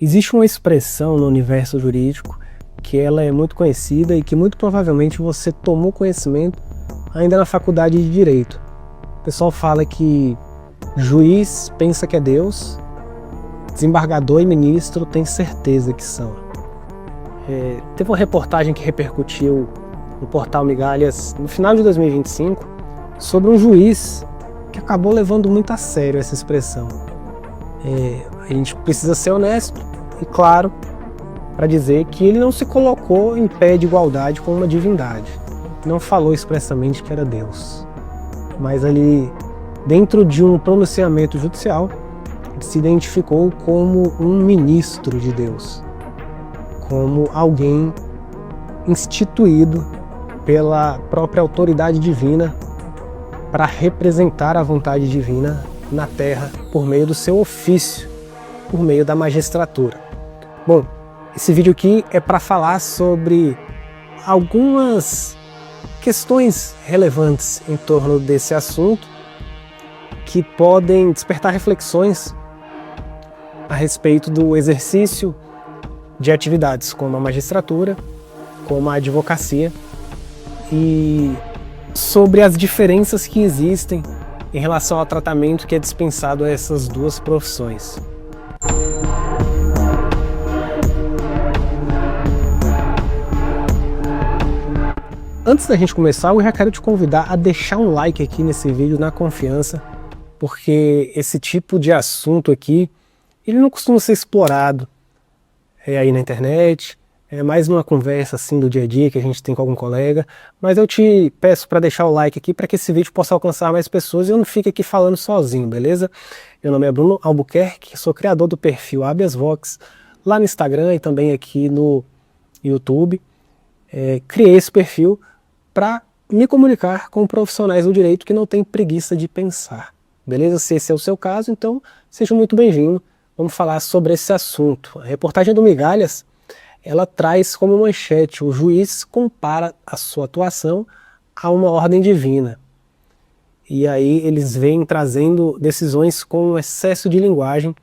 Existe uma expressão no universo jurídico que ela é muito conhecida e que muito provavelmente você tomou conhecimento ainda na faculdade de Direito. O pessoal fala que juiz pensa que é Deus, desembargador e ministro tem certeza que são. Teve uma reportagem que repercutiu no portal Migalhas no final de 2025 sobre um juiz que acabou levando muito a sério essa expressão. A gente precisa ser honesto e claro para dizer que ele não se colocou em pé de igualdade com uma divindade. Não falou expressamente que era Deus. Mas ali, dentro de um pronunciamento judicial, ele se identificou como um ministro de Deus, como alguém instituído pela própria autoridade divina para representar a vontade divina na Terra por meio do seu ofício, por meio da magistratura. Bom, esse vídeo aqui é para falar sobre algumas questões relevantes em torno desse assunto que podem despertar reflexões a respeito do exercício de atividades como a magistratura, como a advocacia e sobre as diferenças que existem em relação ao tratamento que é dispensado a essas duas profissões. Antes da gente começar, eu já quero te convidar a deixar um like aqui nesse vídeo na confiança, porque esse tipo de assunto aqui, ele não costuma ser explorado aí na internet, é mais uma conversa assim do dia a dia que a gente tem com algum colega, mas eu te peço para deixar o like aqui para que esse vídeo possa alcançar mais pessoas e eu não fique aqui falando sozinho, beleza? Meu nome é Bruno Albuquerque, sou criador do perfil Habeas Vox, lá no Instagram e também aqui no YouTube. Criei esse perfil para me comunicar com profissionais do direito que não têm preguiça de pensar, beleza? Se esse é o seu caso, então seja muito bem-vindo. Vamos falar sobre esse assunto. A reportagem do Migalhas, ela traz como manchete: o juiz compara a sua atuação a uma ordem divina. E aí eles vêm trazendo decisões com excesso de linguagem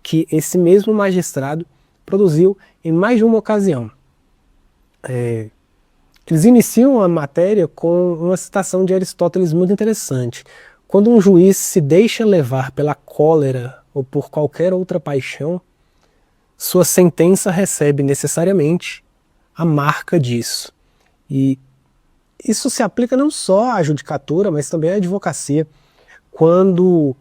que esse mesmo magistrado produziu em mais de uma ocasião. Eles iniciam a matéria com uma citação de Aristóteles muito interessante. Quando um juiz se deixa levar pela cólera ou por qualquer outra paixão, sua sentença recebe necessariamente a marca disso. E isso se aplica não só à judicatura, mas também à advocacia. Quando,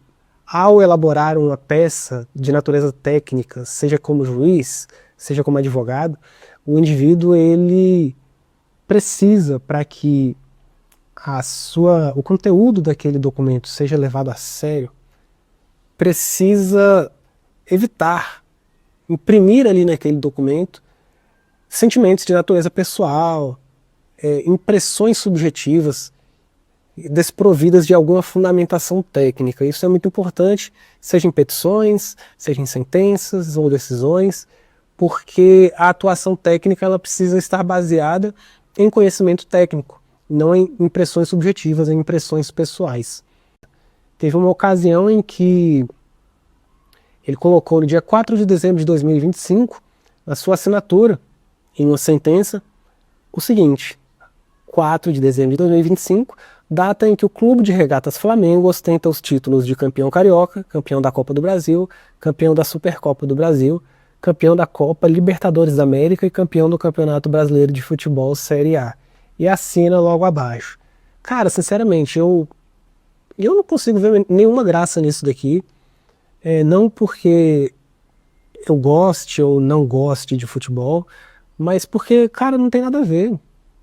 ao elaborar uma peça de natureza técnica, seja como juiz, seja como advogado, o indivíduo ele precisa, para que o conteúdo daquele documento seja levado a sério, precisa evitar imprimir ali naquele documento sentimentos de natureza pessoal, impressões subjetivas desprovidas de alguma fundamentação técnica. Isso é muito importante, seja em petições, seja em sentenças ou decisões, porque a atuação técnica ela precisa estar baseada em conhecimento técnico, não em impressões subjetivas, em impressões pessoais. Teve uma ocasião em que ele colocou no dia 4 de dezembro de 2025, na sua assinatura, em uma sentença, o seguinte: 4 de dezembro de 2025, data em que o Clube de Regatas Flamengo ostenta os títulos de campeão carioca, campeão da Copa do Brasil, campeão da Supercopa do Brasil, campeão da Copa Libertadores da América e campeão do Campeonato Brasileiro de Futebol Série A. E assina logo abaixo. Cara, sinceramente, eu não consigo ver nenhuma graça nisso daqui. Não porque eu goste ou não goste de futebol, mas porque, cara, não tem nada a ver.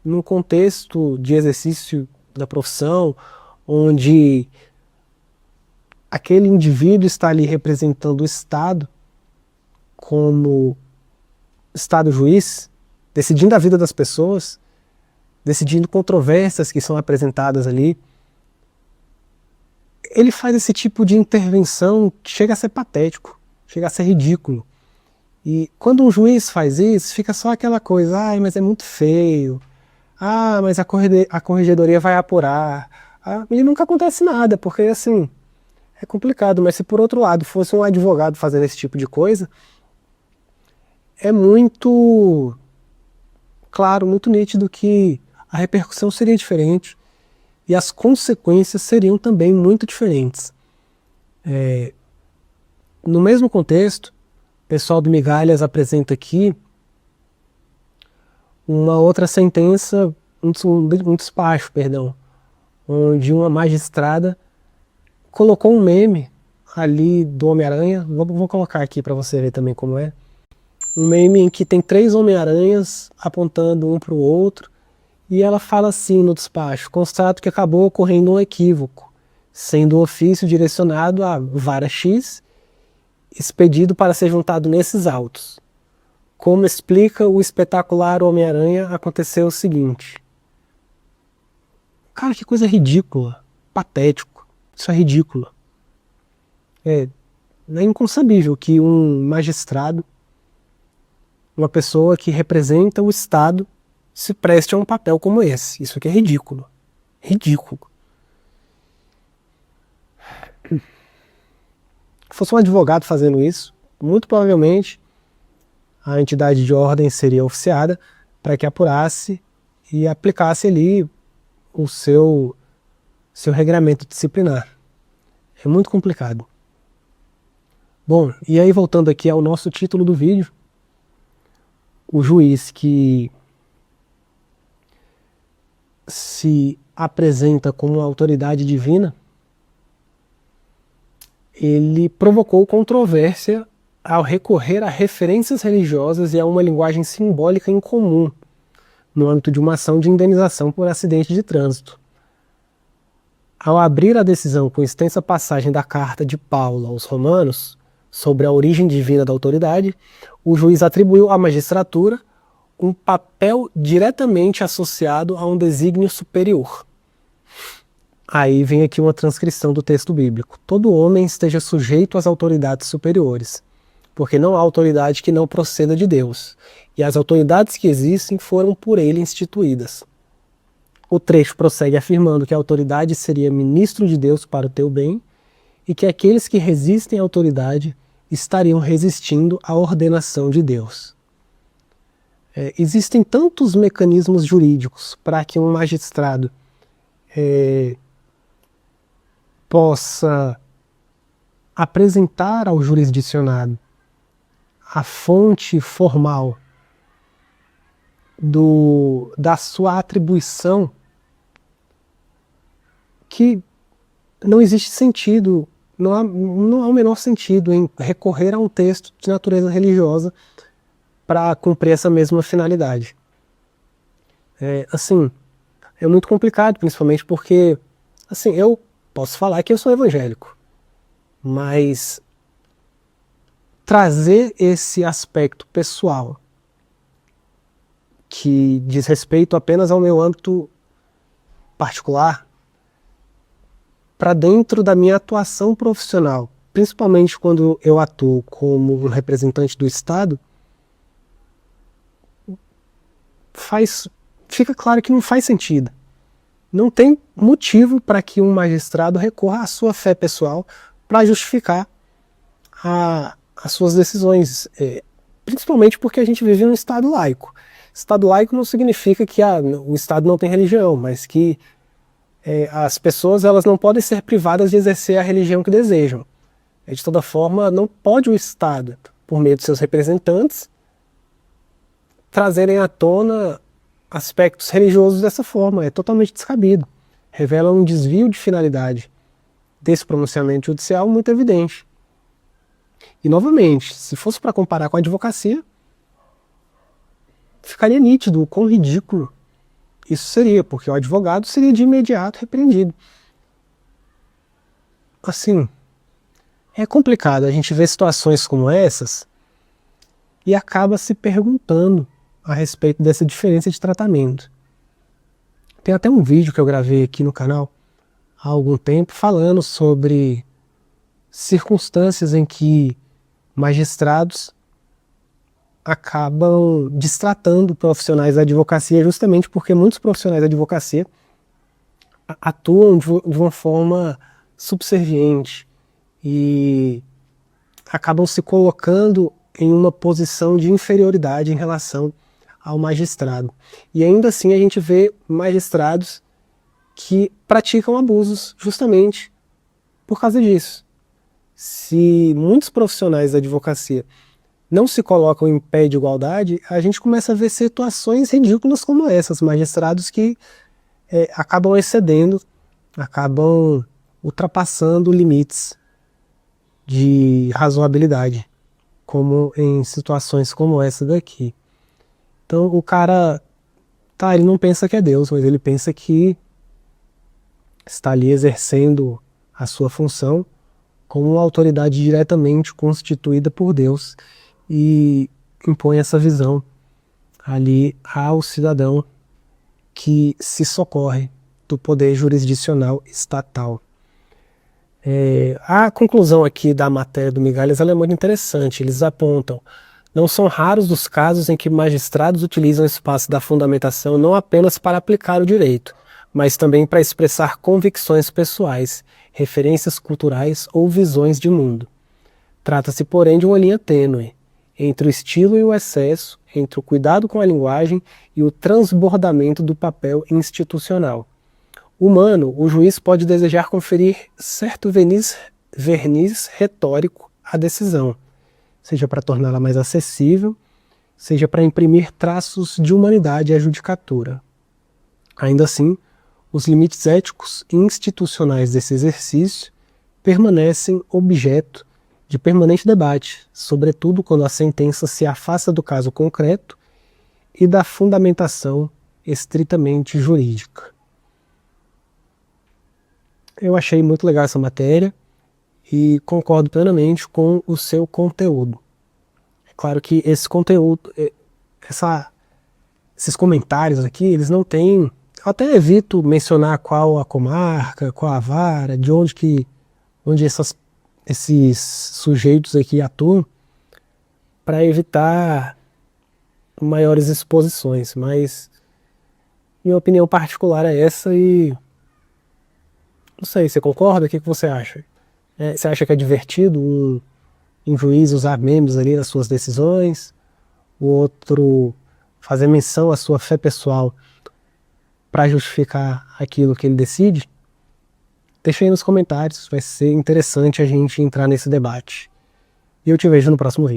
Num contexto de exercício da profissão, onde aquele indivíduo está ali representando o Estado, como Estado juiz, decidindo a vida das pessoas, decidindo controvérsias que são apresentadas ali, ele faz esse tipo de intervenção que chega a ser patético, chega a ser ridículo. E quando um juiz faz isso, fica só aquela coisa: ai, mas é muito feio, mas a corregedoria vai apurar, e nunca acontece nada, porque assim, é complicado. Mas se por outro lado fosse um advogado fazendo esse tipo de coisa, é muito claro, muito nítido que a repercussão seria diferente e as consequências seriam também muito diferentes. No mesmo contexto, o pessoal do Migalhas apresenta aqui uma outra sentença, um despacho, perdão, onde uma magistrada colocou um meme ali do Homem-Aranha, vou colocar aqui para você ver também como é, um meme em que tem 3 Homem-Aranhas apontando um para o outro, e ela fala assim no despacho: constato que acabou ocorrendo um equívoco, sendo o ofício direcionado à vara X, expedido para ser juntado nesses autos. Como explica o espetacular Homem-Aranha, aconteceu o seguinte. Cara, que coisa ridícula, patético, isso é ridículo. É inconcebível que um magistrado, uma pessoa que representa o Estado, se preste a um papel como esse. Isso aqui é ridículo. Ridículo. Se fosse um advogado fazendo isso, muito provavelmente a entidade de ordem seria oficiada para que apurasse e aplicasse ali o seu regramento disciplinar. É muito complicado. Bom, e aí voltando aqui ao nosso título do vídeo, o juiz que se apresenta como uma autoridade divina, ele provocou controvérsia ao recorrer a referências religiosas e a uma linguagem simbólica incomum no âmbito de uma ação de indenização por acidente de trânsito. Ao abrir a decisão com extensa passagem da carta de Paulo aos Romanos sobre a origem divina da autoridade, o juiz atribuiu à magistratura um papel diretamente associado a um desígnio superior. Aí vem aqui uma transcrição do texto bíblico. Todo homem esteja sujeito às autoridades superiores, porque não há autoridade que não proceda de Deus, e as autoridades que existem foram por ele instituídas. O trecho prossegue afirmando que a autoridade seria ministro de Deus para o teu bem, e que aqueles que resistem à autoridade estariam resistindo à ordenação de Deus. Existem tantos mecanismos jurídicos para que um magistrado possa apresentar ao jurisdicionado a fonte formal da sua atribuição, que não existe sentido, não há o menor sentido em recorrer a um texto de natureza religiosa para cumprir essa mesma finalidade. Assim, é muito complicado, principalmente porque, assim, eu posso falar que eu sou evangélico, mas trazer esse aspecto pessoal que diz respeito apenas ao meu âmbito particular para dentro da minha atuação profissional, principalmente quando eu atuo como um representante do Estado, fica claro que não faz sentido. Não tem motivo para que um magistrado recorra à sua fé pessoal para justificar as suas decisões, principalmente porque a gente vive em um Estado laico. Estado laico não significa que o Estado não tem religião, mas que as pessoas elas não podem ser privadas de exercer a religião que desejam. De toda forma, não pode o Estado, por meio de seus representantes, trazerem à tona aspectos religiosos dessa forma. É totalmente descabido. Revela um desvio de finalidade desse pronunciamento judicial muito evidente. E, novamente, se fosse para comparar com a advocacia, ficaria nítido o quão ridículo isso seria, porque o advogado seria de imediato repreendido. Assim, é complicado a gente ver situações como essas e acaba se perguntando a respeito dessa diferença de tratamento. Tem até um vídeo que eu gravei aqui no canal há algum tempo falando sobre circunstâncias em que magistrados acabam destratando profissionais da advocacia justamente porque muitos profissionais da advocacia atuam de uma forma subserviente e acabam se colocando em uma posição de inferioridade em relação ao magistrado. E ainda assim a gente vê magistrados que praticam abusos justamente por causa disso. Se muitos profissionais da advocacia não se colocam em pé de igualdade, a gente começa a ver situações ridículas como essas, magistrados que acabam excedendo, acabam ultrapassando limites de razoabilidade, como em situações como essa daqui. Então o cara, ele não pensa que é Deus, mas ele pensa que está ali exercendo a sua função como uma autoridade diretamente constituída por Deus e impõe essa visão ali ao cidadão que se socorre do poder jurisdicional estatal. A conclusão aqui da matéria do Migalhas ela é muito interessante. Eles apontam: não são raros os casos em que magistrados utilizam o espaço da fundamentação não apenas para aplicar o direito, mas também para expressar convicções pessoais, referências culturais ou visões de mundo. Trata-se, porém, de uma linha tênue entre o estilo e o excesso, entre o cuidado com a linguagem e o transbordamento do papel institucional. Humano, o juiz pode desejar conferir certo verniz retórico à decisão, seja para torná-la mais acessível, seja para imprimir traços de humanidade à judicatura. Ainda assim, os limites éticos e institucionais desse exercício permanecem objeto de permanente debate, sobretudo quando a sentença se afasta do caso concreto e da fundamentação estritamente jurídica. Eu achei muito legal essa matéria e concordo plenamente com o seu conteúdo. É claro que esse conteúdo, esses comentários aqui, eles não têm... Eu até evito mencionar qual a comarca, qual a vara, de onde esses sujeitos aqui atuam, para evitar maiores exposições, mas minha opinião particular é essa e não sei, você concorda? O que você acha? Você acha que é divertido um juiz usar memes ali nas suas decisões, o outro fazer menção à sua fé pessoal para justificar aquilo que ele decide? Deixa aí nos comentários, vai ser interessante a gente entrar nesse debate. E eu te vejo no próximo vídeo.